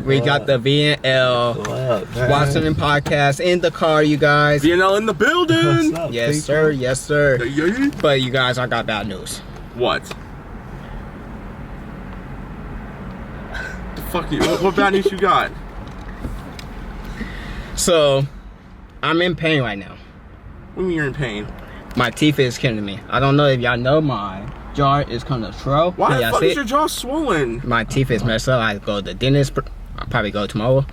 We got the VNL Washington podcast in the car, you guys. VNL in the building. Up, Yes, people? sir. Yes, sir. Yeah. But you guys, I got bad news. What? The fuck you? What bad news you got? So, I'm in pain right now. What do you mean you're in pain? My teeth is killing me. I don't know if y'all know my jaw is kind of swell. Why Can the y'all fuck see is it? your jaw swollen? My teeth is messed up. I go to the dentist. I'll probably go tomorrow.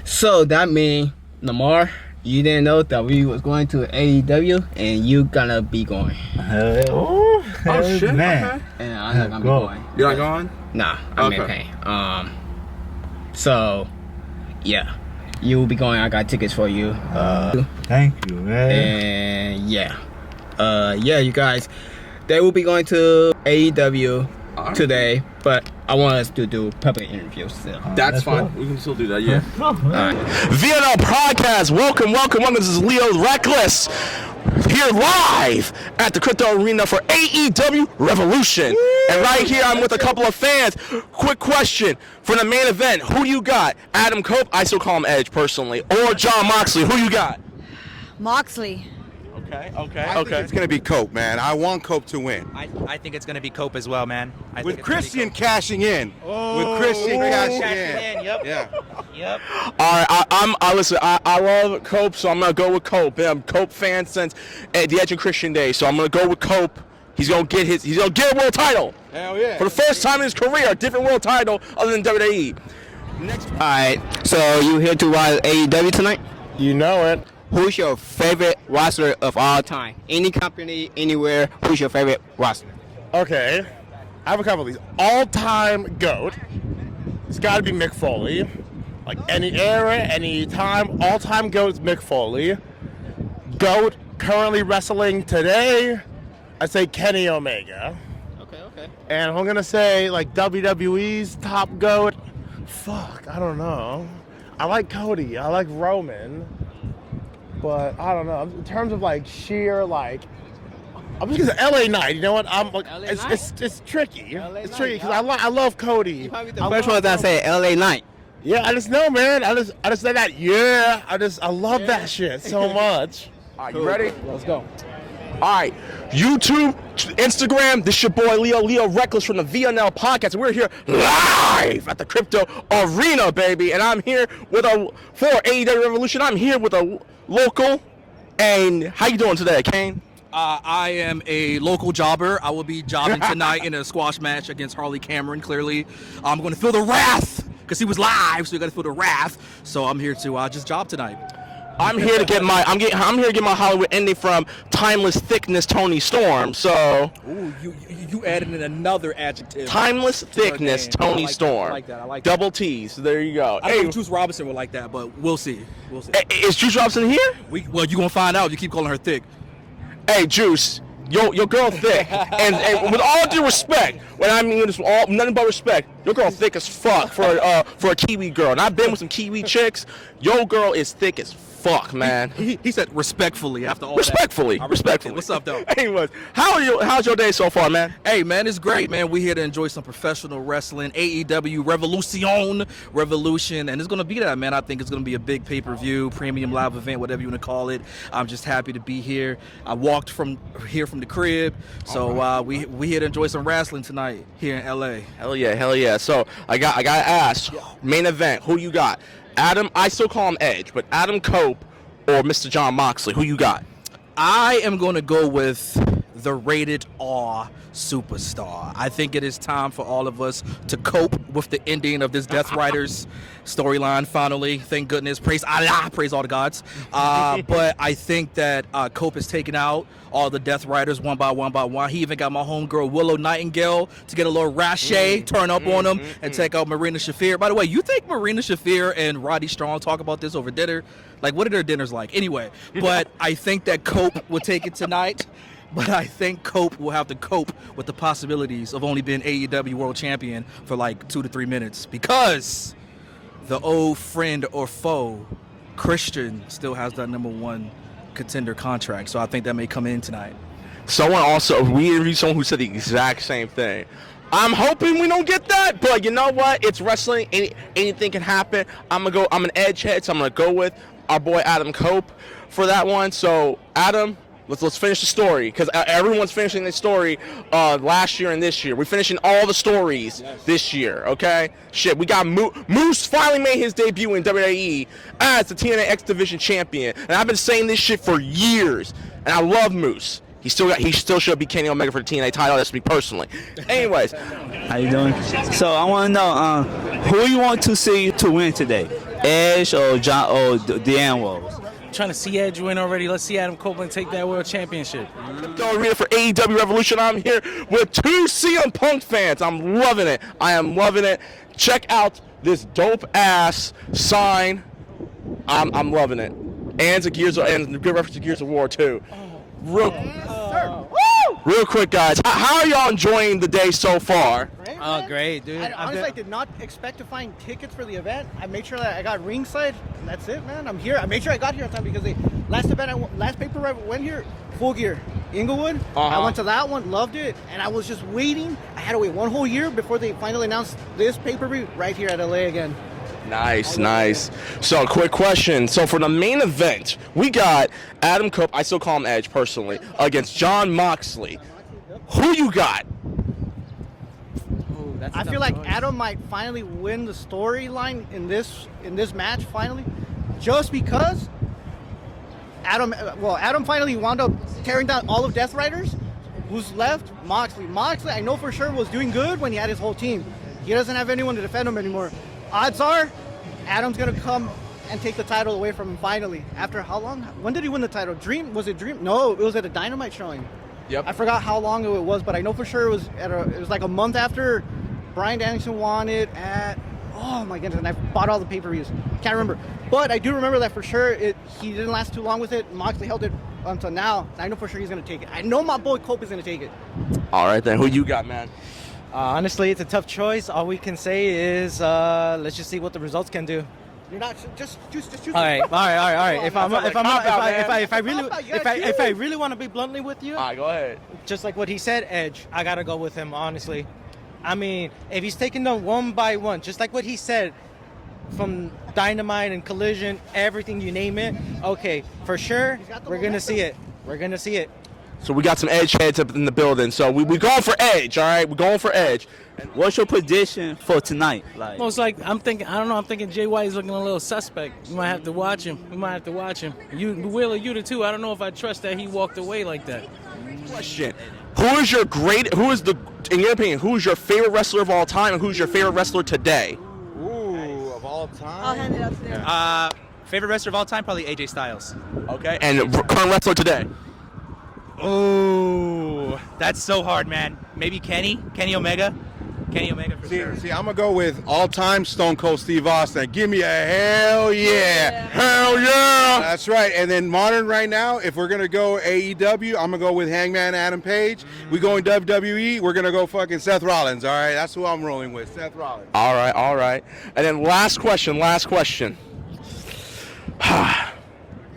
So that means, Lamar, you didn't know that we was going to AEW and you gonna be going. Oh shit, man. okay. And I'm not gonna be Go. going. You're not going? Nah, I'm in Okay. pain. So, yeah. You will be going. I got tickets for you. Thank you, man. And yeah. Yeah, you guys. They will be going to AEW today, but I want us to do public interviews still. That's That's fine. cool. We can still do that, yeah. Alright. VNL Podcast, welcome. This is Leo Reckless here live at the Crypto Arena for AEW Revolution. And right here, I'm with a couple of fans. Quick question for the main event: who do you got? Adam Cope, I still call him Edge personally, or John Moxley? Who you got? Moxley. Okay. It's going to be Cope, man. I want Cope to win. I think it's going to be Cope as well, man. With Christian cashing in. With Christian cashing in. Yep. Yeah. Yep. All right, listen. I love Cope, so I'm gonna go with Cope. I'm a Cope fan since the Edge and Christian days, so I'm gonna go with Cope. He's gonna get a world title. Hell yeah. For the first time in his career, a different world title other than WWE. Alright, so you here to watch AEW tonight? You know it. Who's your favorite wrestler of all time? Any company, anywhere, who's your favorite wrestler? Okay, I have a couple of these. All-time GOAT. It's got to be Mick Foley. Like any era, any time, all-time GOAT is Mick Foley. GOAT currently wrestling today, I'd say Kenny Omega. Okay. And I'm gonna say like WWE's top GOAT. Fuck, I don't know. I like Cody. I like Roman. But I don't know. In terms of like sheer like, I'm just gonna say LA Knight. You know what? I'm like, LA it's tricky. LA It's Knight, tricky because yeah. I love Cody. You probably the I first love one that Cody. say LA Knight. Yeah, I just know, man. I just say that. Yeah, I love that shit so much. All right, you ready? Let's go. All right, YouTube, Instagram. This your boy Leo Reckless from the VNL Podcast. We're here live at the Crypto Arena, baby, and I'm here with for AEW Revolution. I'm here with a local. And how you doing today, Kane? I am a local jobber. I will be jobbing tonight in a squash match against Harley Cameron. Clearly, I'm going to feel the wrath because he was live, so you got to feel the wrath. So I'm here to just job tonight. I'm here to get my here to get my Hollywood ending from Timeless Thickness Tony Storm. So Ooh, you added in another adjective. Timeless to her Thickness name. Tony I like that. Storm. I like that. I like Double T's. There you go. that. I don't know if Juice Robinson would like that, but we'll see. We'll see. Is Juice Robinson here? Well, you gonna find out if you keep calling her thick. Hey, Juice. Your girl thick, and with all due respect, when I mean this, nothing but respect, your girl thick as fuck for a Kiwi girl, and I've been with some Kiwi chicks. Your girl is thick as fuck, man. He said respectfully after all Respectfully, that. I respect it. respectfully. What's up, though? Anyways, how's your day so far, man? Hey, man, it's great, man. We're here to enjoy some professional wrestling, AEW Revolution, and it's going to be that, man. I think it's going to be a big pay-per-view, premium live event, whatever you want to call it. I'm just happy to be here. I walked from the crib, so we here to enjoy some wrestling tonight here in LA. Hell yeah. So I gotta ask, main event, who you got? Adam, I still call him Edge, but Adam Cope or Mr. John Moxley, who you got? I am going to go with the Rated R superstar. I think it is time for all of us to cope with the ending of this Death Riders storyline finally. Thank goodness. Praise Allah. Praise all the gods. But I think that Cope has taken out all the Death Riders one by one. He even got my homegirl Willow Nightingale to get a little rache, turn up on him, and take out Marina Shafir. By the way, you think Marina Shafir and Roddy Strong talk about this over dinner? Like, what are their dinners like? Anyway, but I think that Cope will take it tonight. But I think Cope will have to cope with the possibilities of only being AEW World Champion for like 2 to 3 minutes because the old friend or foe, Christian, still has that #1 contender contract. So I think that may come in tonight. We interviewed someone who said the exact same thing. I'm hoping we don't get that, but you know what? It's wrestling. Anything can happen. I'm an edge head, so I'm gonna go with our boy Adam Cope for that one. So Adam, let's finish the story, because everyone's finishing the story last year and this year. We're finishing all the stories this year. Okay? Shit, we got Moose finally made his debut in WWE as the TNA X Division champion, and I've been saying this shit for years, and I love Moose. He still should be Kenny Omega for the TNA title. That's me personally. Anyways, How you doing? So I want to know who you want to see to win today, Edge or John or Deanne Walls? Trying to see Edge win already. Let's see Adam Copeland take that world championship. Crypto Arena for AEW Revolution. I'm here with 2 CM Punk fans. I'm loving it. I am loving it. Check out this dope ass sign. I'm loving it. And a good reference to Gears of War too. Real quick, guys. How are y'all enjoying the day so far? Oh, great, dude. I did not expect to find tickets for the event. I made sure that I got ringside, and that's it, man. I'm here. I made sure I got here on time because the last paper I went here, Full Gear, Inglewood. I went to that one, loved it, and I was just waiting. I had to wait 1 whole year before they finally announced this pay-per-view right here at LA again. Nice. So, quick question. So, for the main event, we got Adam Cope, I still call him Edge personally, against Jon Moxley. Who you got? I feel like Adam might finally win the storyline in this match finally, just because Adam finally wound up tearing down all of Death Riders. Who's left? Moxley. Moxley, I know for sure was doing good when he had his whole team. He doesn't have anyone to defend him anymore. Odds are, Adam's gonna come and take the title away from him finally. After how long? When did he win the title? Was it Dream? No, it was at a Dynamite showing. Yep. I forgot how long it was, but I know for sure it was like a month after Bryan Danielson won it at, oh my goodness, and I bought all the pay-per-views. Can't remember. But I do remember that for sure he didn't last too long with it. Moxley held it until now. I know for sure he's going to take it. I know my boy Cope is going to take it. All right, then. Who you got, man? Honestly, it's a tough choice. All we can say is let's just see what the results can do. You're not just all right. If I really want to be bluntly with you, all right, go ahead. Just like what he said, Edge. I gotta go with him, honestly. I mean, if he's taking them one by one, just like what he said, from Dynamite and Collision, everything you name it. Okay, for sure, we're gonna see it. We're gonna see it. So we got some Edge heads up in the building. So we going for Edge, all right? We're going for Edge. What's your prediction for tonight? Most like I'm thinking Jay White is looking a little suspect. You might have to watch him. You, Wheeler, you the too. I don't know if I trust that he walked away like that. Question: in your opinion, who is your favorite wrestler of all time, and who's your favorite wrestler today? Ooh, of all time. I'll hand it up to them. Favorite wrestler of all time, probably AJ Styles. Okay, and current wrestler today? Oh, that's so hard, man. Maybe Kenny Omega for sure. See, I'm gonna go with all-time Stone Cold Steve Austin. Give me a hell yeah. Hell yeah! That's right. And then modern right now, if we're gonna go AEW, I'm gonna go with Hangman Adam Page. We going WWE, we're gonna go fucking Seth Rollins. All right, that's who I'm rolling with, Seth Rollins. All right. And then last question.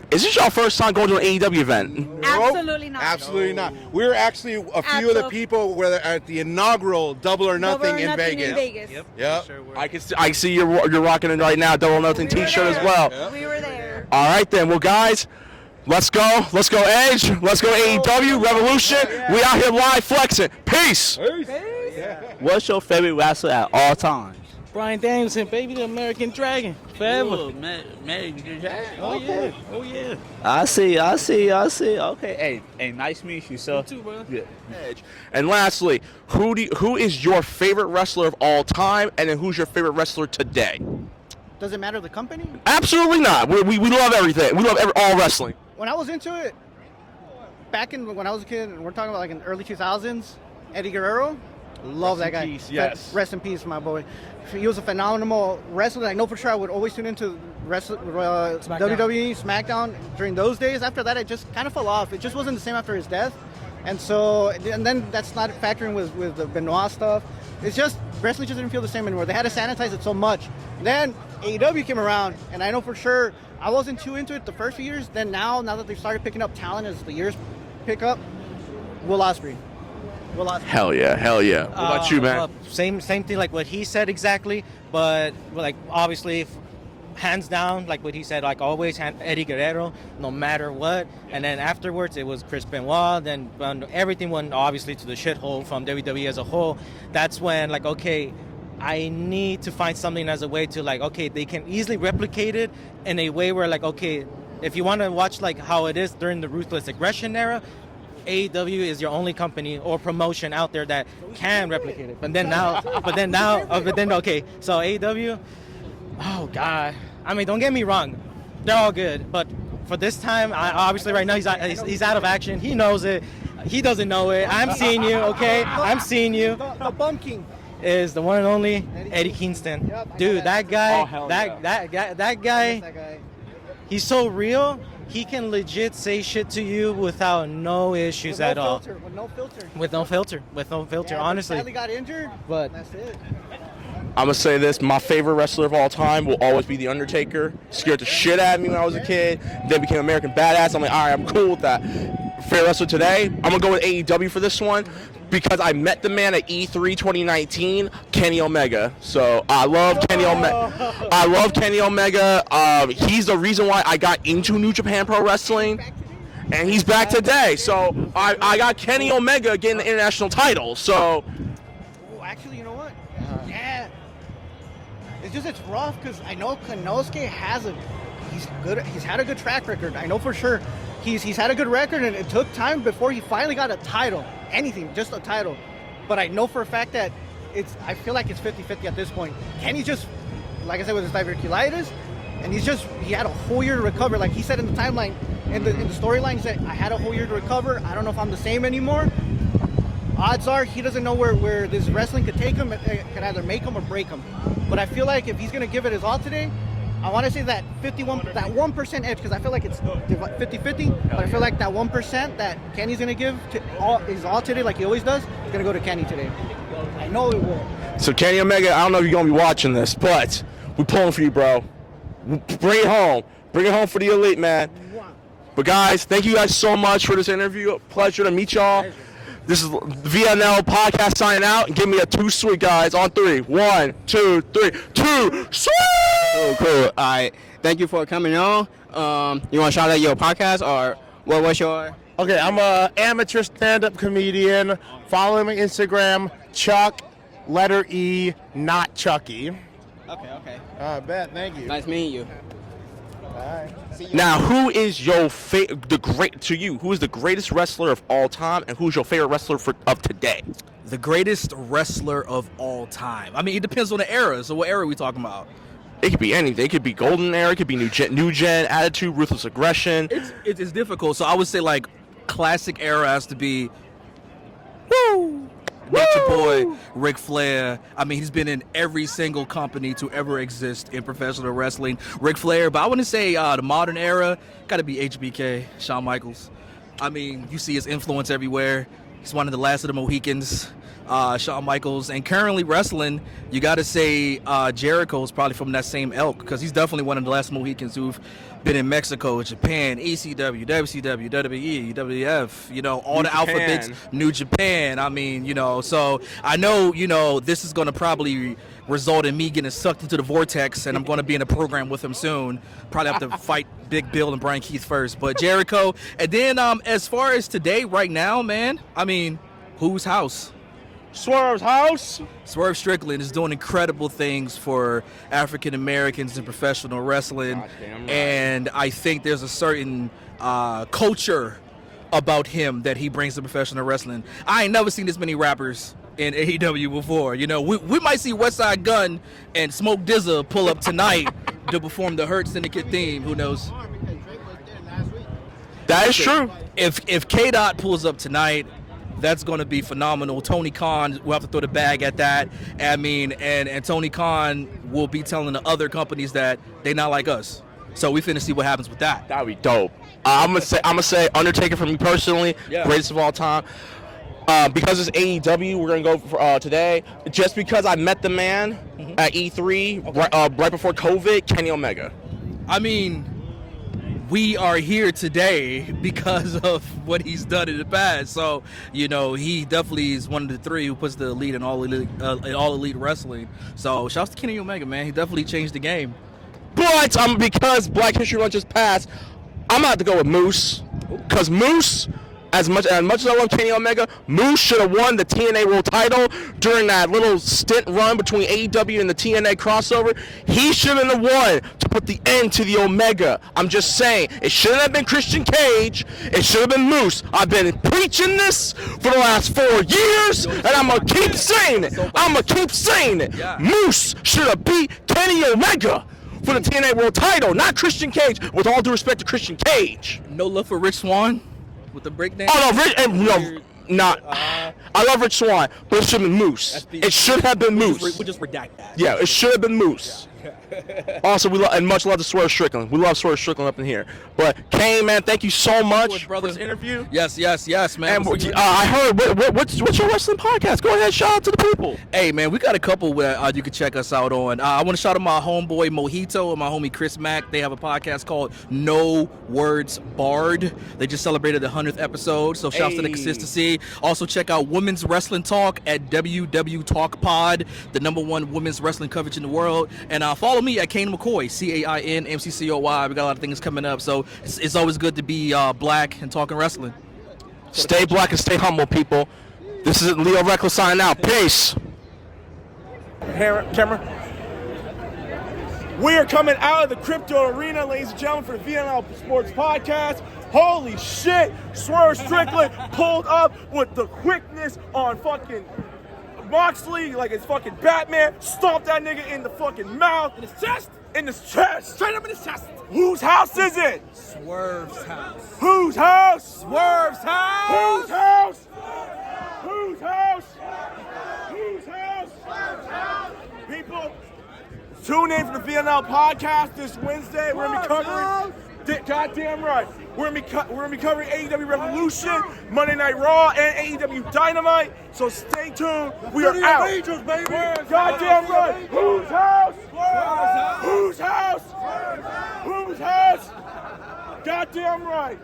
Is this your first time going to an AEW event? Absolutely not. Absolutely not. We're actually a few of the people were at the inaugural Double or Nothing in Vegas. Yep. Sure I see you're rocking it right now, Double or Nothing T-shirt as well. Yep. We were there. All right then. Well, guys, let's go Edge. Let's go AEW Revolution. We out here live flexing. Peace. What's your favorite wrestler at all times? Bryan Danielson, baby, the American Dragon, forever. Ooh, American Dragon. Oh yeah. I see. Okay, hey, nice to meet you, sir. You too, brother. Yeah. Edge. And lastly, who is your favorite wrestler of all time, and then who's your favorite wrestler today? Does it matter the company? Absolutely not. We love everything. We love all wrestling. When I was into it, when I was a kid, and we're talking about like in the early 2000s, Eddie Guerrero, love that guy. Peace, yes. Rest in peace, my boy. He was a phenomenal wrestler. I know for sure I would always tune into WWE, SmackDown during those days. After that, it just kind of fell off. It just wasn't the same after his death. And then that's not factoring with the Benoit stuff. It's just, wrestling just didn't feel the same anymore. They had to sanitize it so much. Then AEW came around, and I know for sure I wasn't too into it the first few years. Then now that they've started picking up talent as the years pick up, Will Ospreay. Will Ospreay. Hell yeah. What about you, man? Same thing like what he said exactly, but like obviously, hands down, like what he said, like always, Eddie Guerrero, no matter what. And then afterwards, it was Chris Benoit. Then when everything went obviously to the shithole from WWE as a whole. That's when like, okay, I need to find something as a way to like, okay, they can easily replicate it in a way where like, okay, if you want to watch like how it is during the Ruthless Aggression era, AEW is your only company or promotion out there that can replicate it. But then now, okay, so AEW, oh God, I mean, don't get me wrong, they're all good, but for this time, obviously right now he's out of action. He knows it. He doesn't know it. I'm seeing you, okay? I'm seeing you. The Bum King is the one and only Eddie Kingston. Dude, that guy, that guy, he's so real. He can legit say shit to you without no issues at all. With no filter. With no filter, Yeah, honestly. Sadly got injured, but that's it. I'm going to say this. My favorite wrestler of all time will always be The Undertaker. Scared the shit out of me when I was a kid. Then became American Badass. I'm like, all right, I'm cool with that. Favorite wrestler today, I'm going to go with AEW for this one because I met the man at E3 2019, Kenny Omega. So I love Kenny Omega. He's the reason why I got into New Japan Pro Wrestling. And he's back today. So I got Kenny Omega getting the international title. So... Actually, you know what? Yeah. It's rough because I know Konosuke he's had a good track record. I know for sure he's had a good record, and it took time before he finally got a title. Anything, just a title. But I know for a fact that I feel like it's 50-50 at this point. Kenny's just, like I said, with his diverticulitis, and he had a whole year to recover. Like he said in the timeline, in the storyline, he said, I had a whole year to recover. I don't know if I'm the same anymore. Odds are he doesn't know where this wrestling could take him. It could either make him or break him. But I feel like if he's going to give it his all today, I want to say that 1% edge, because I feel like it's 50-50, but I feel like that 1% that Kenny's going to give his all today, like he always does, is going to go to Kenny today. I know it will. So Kenny Omega, I don't know if you're going to be watching this, but we're pulling for you, bro. Bring it home. Bring it home for the elite, man. But guys, thank you guys so much for this interview. Pleasure to meet y'all. This is the VNL podcast signing out. And give me a 2 sweet, guys, on 3. 1, 2, 3. 2 sweet! Cool. All right. Thank you for coming on. You want to shout out your podcast or what's your... Okay, I'm a amateur stand-up comedian. Follow me on Instagram, Chuck, letter E, not Chucky. Okay. I bet. Thank you. Nice meeting you. Bye. Now, who is who is the greatest wrestler of all time, and who's your favorite wrestler of today? The greatest wrestler of all time. I mean, it depends on the era. So what era are we talking about? It could be anything. It could be golden era. It could be new gen, attitude, ruthless aggression. It's difficult. So I would say like classic era has to be Nature Boy, Ric Flair. I mean, he's been in every single company to ever exist in professional wrestling. Ric Flair, but I wouldn't say the modern era. Got to be HBK, Shawn Michaels. I mean, you see his influence everywhere. He's one of the last of the Mohicans, Shawn Michaels. And currently wrestling, you got to say Jericho's probably from that same ilk because he's definitely one of the last Mohicans who've been in Mexico, Japan, ECW, WCW, WWE, WWF, you know, all the alphabets, New Japan. I mean, you know, so I know, you know, this is going to probably result in me getting sucked into the vortex, and I'm going to be in a program with him soon. Probably have to fight Big Bill and Brian Keith first, but Jericho. And then as far as today, right now, man, I mean, whose house? Swerve's house. Swerve Strickland is doing incredible things for African Americans in professional wrestling, and I think there's a certain culture about him that he brings to professional wrestling. I ain't never seen this many rappers in AEW before. You know, we might see Westside Gunn and Smoke DZA pull up tonight to perform the Hurt Syndicate theme. Who knows? That is true. If K-Dot pulls up tonight, that's going to be phenomenal. Tony Khan will have to throw the bag at that. I mean, and Tony Khan will be telling the other companies that they not like us. So we finna see what happens with that. That'd be dope. I'm gonna say Undertaker for me personally, greatest of all time. Because it's AEW, we're gonna go for, today. Just because I met the man at E3 right before COVID, Kenny Omega. I mean, we are here today because of what he's done in the past. So, you know, he definitely is one of the three who puts the elite in all elite wrestling. So, shouts to Kenny Omega, man. He definitely changed the game. But because Black History Month just passed, I'm gonna have to go with Moose. Because Moose, as much as I love Kenny Omega, Moose should have won the TNA World Title during that little stint run between AEW and the TNA crossover. He shouldn't have won to put the end to the Omega. I'm just saying, it shouldn't have been Christian Cage. It should have been Moose. I've been preaching this for the last 4 years, and I'm going to keep saying it. Moose should have beat Kenny Omega for the TNA World Title, not Christian Cage, with all due respect to Christian Cage. No love for Rich Swann with the breakdown? Oh, no, I love Rich Swann, but it should have been Moose. It should have been Moose. We'll just redact that. Yeah, it should have been Moose. Also, we love and much love to Swerve Strickland. We love Swerve Strickland up in here. But Kane, man, thank you so much for this interview. Yes, man. And I heard what's your wrestling podcast? Go ahead, shout out to the people. Hey, man, we got a couple where you can check us out on. I want to shout out my homeboy Mojito and my homie Chris Mack. They have a podcast called No Words Barred. They just celebrated the 100th episode, so shouts to the consistency. Also, check out Women's Wrestling Talk at WW Talk Pod, the #1 women's wrestling coverage in the world. And follow me at Kane McCoy, CainMcCoy. We got a lot of things coming up, so it's always good to be black and talking wrestling. Stay black and stay humble, people. This is Leo Reckless signing out. Peace. Camera. We are coming out of the crypto arena, ladies and gentlemen, for the VNL Sports Podcast. Holy shit! Swerve Strickland pulled up with the quickness on fucking Moxley like it's fucking Batman. Stomped that nigga in the fucking mouth. In his chest? In his chest. Straight up in his chest. Whose house is it? Swerve's house. Whose house? Swerve's house. Whose house? Whose house? Whose house? People, tune in for the VNL Podcast this Wednesday. We're gonna be covering. Goddamn right. We're gonna be covering AEW Revolution, Monday Night Raw, and AEW Dynamite. So stay tuned. We are out. Angels, baby. Goddamn right. Whose house? Whose house? Whose house? Goddamn right.